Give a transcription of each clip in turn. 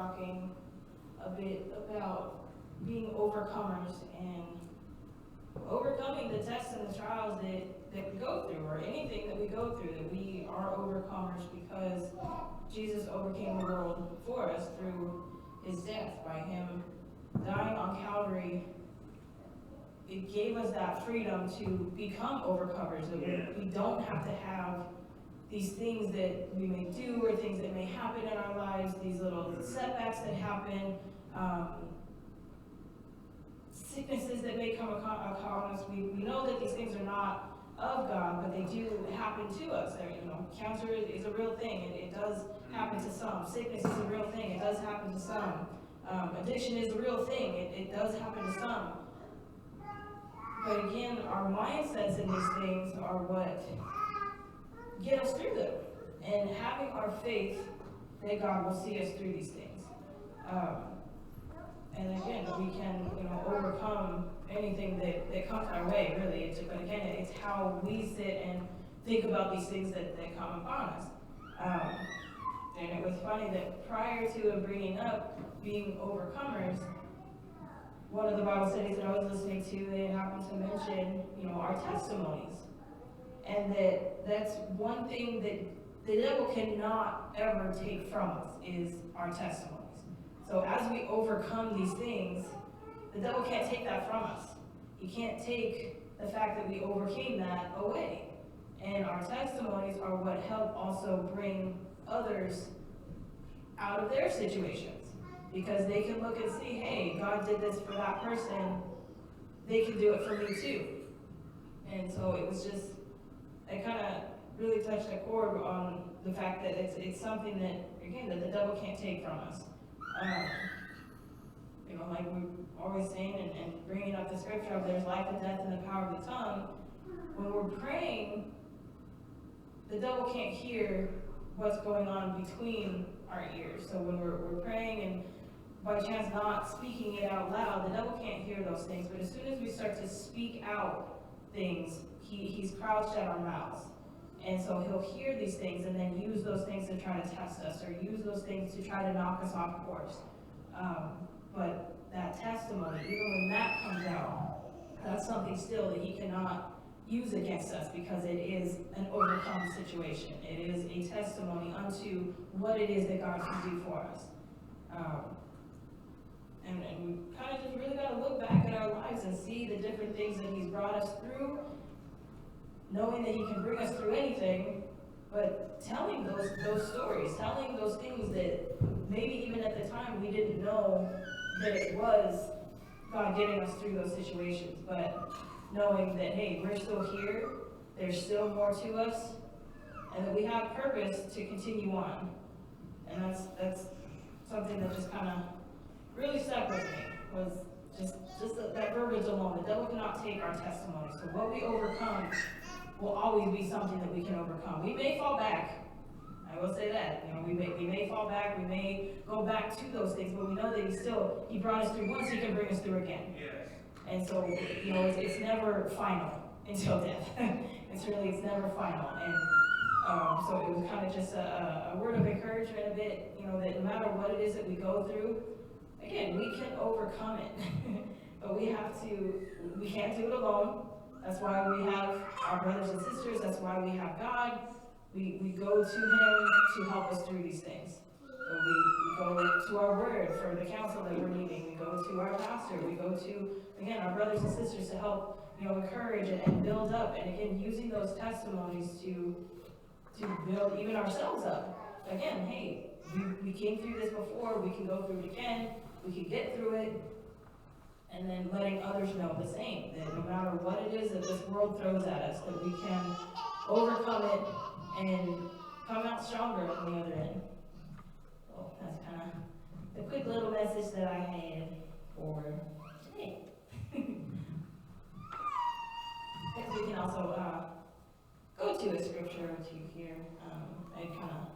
talking a bit about being overcomers and overcoming the tests and the trials that we go through, or anything that we go through, that we are overcomers because Jesus overcame the world for us through his death. By him dying on Calvary, it gave us that freedom to become overcomers, that we don't have to have these things that we may do or things that may happen in our lives, these little setbacks that happen, sicknesses that may come upon us. We know that these things are not of God, but they do happen to us. Cancer is a real thing. It does happen to some. Sickness is a real thing. It does happen to some. Addiction is a real thing. It does happen to some. But again, our mindsets in these things are what get us through them. And having our faith that God will see us through these things. And again, we can, overcome anything that comes our way, really. But again, it's how we sit and think about these things that come upon us. And it was funny that prior to him bringing up being overcomers, one of the Bible studies that I was listening to, they happened to mention, our testimonies. And that's one thing that the devil cannot ever take from us is our testimonies. So as we overcome these things, the devil can't take that from us. He can't take the fact that we overcame that away. And our testimonies are what help also bring others out of their situations. Because they can look and see, hey, God did this for that person. They can do it for me too. And so it was just, it kind of really touched a chord on the fact that it's something that, again, that the devil can't take from us. Like we're always saying and bringing up the scripture of there's life and death in the power of the tongue. When we're praying, the devil can't hear what's going on between our ears. So when we're praying and by chance not speaking it out loud, the devil can't hear those things. But as soon as we start to speak out things, he's crouched at our mouths. And so he'll hear these things and then use those things to try to test us or use those things to try to knock us off course. But that testimony, even when that comes out, that's something still that he cannot use against us because it is an overcome situation. It is a testimony unto what it is that God can do for us. And we kind of just really got to look back at our lives and see the different things that he's brought us through, knowing that he can bring us through anything, but telling those stories, telling those things that maybe even at the time we didn't know that it was God getting us through those situations, but knowing that, hey, we're still here, there's still more to us, and that we have purpose to continue on. And that's something that just kind of really stuck with me, was just that verbiage alone. The devil cannot take our testimony. So what we overcome will always be something that we can overcome. We may fall back. I will say that. We may fall back. We may go back to those things, but we know that he brought us through once. He can bring us through again. Yes. And so it's never final until death. It's never final. And so it was kind of just a word of encouragement a bit. That no matter what it is that we go through, again, we can overcome it. But we can't do it alone. That's why we have our brothers and sisters. That's why we have God. We go to him to help us through these things. So we go to our word for the counsel that we're needing. We go to our pastor. We go to, again, our brothers and sisters to help, encourage and build up. And again, using those testimonies to build even ourselves up. Again, hey, we came through this before. We can go through it again. We can get through it. And then letting others know the same, that no matter what it is that this world throws at us, that we can overcome it and come out stronger on the other end. So that's kind of the quick little message that I had for today. Next we can also go to a scripture or two here. I kind of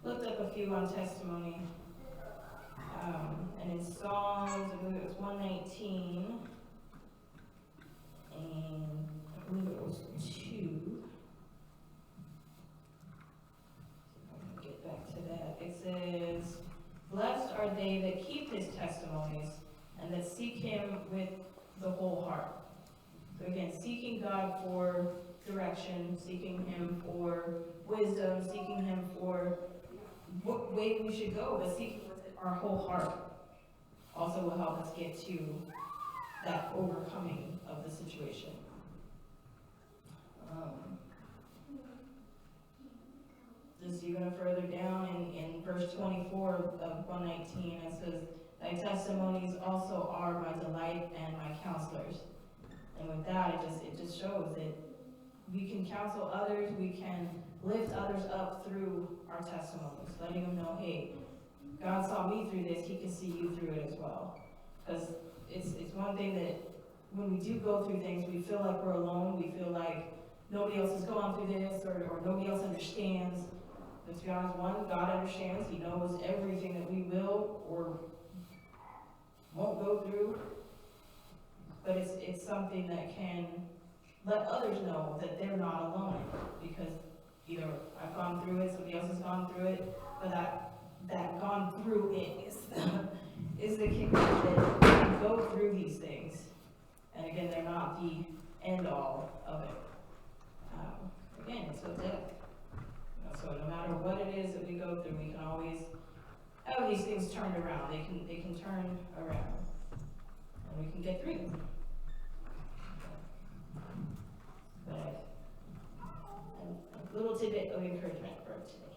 looked up a few on testimony. And in Psalms, I believe it was 119, and I believe it was 2. See if I can get back to that. It says, "Blessed are they again, seeking God for direction, seeking Him for wisdom, seeking Him for what way we should go, but seeking with our whole heart also will help us get to that overcoming of the situation. Just even further down in verse 24 of 119, it says, "Thy testimonies also are my delight and my counselors." And with that, it just shows that we can counsel others, we can lift others up through our testimonies, letting them know, hey, God saw me through this, He can see you through it as well. Because it's one thing that when we do go through things, we feel like we're alone, we feel like nobody else has gone through this, or nobody else understands. But to be honest, one, God understands, He knows everything that we will or won't go through. But it's something that can let others know that they're not alone, because either I've gone through it, somebody else has gone through it, but that gone through it is the kicker, that we can go through these things. And again, they're not the end all of it. Again, until death. So no matter what it is that we go through, we can always have these things turned around. They can turn around, and we can get through them. But a little tidbit of encouragement for today.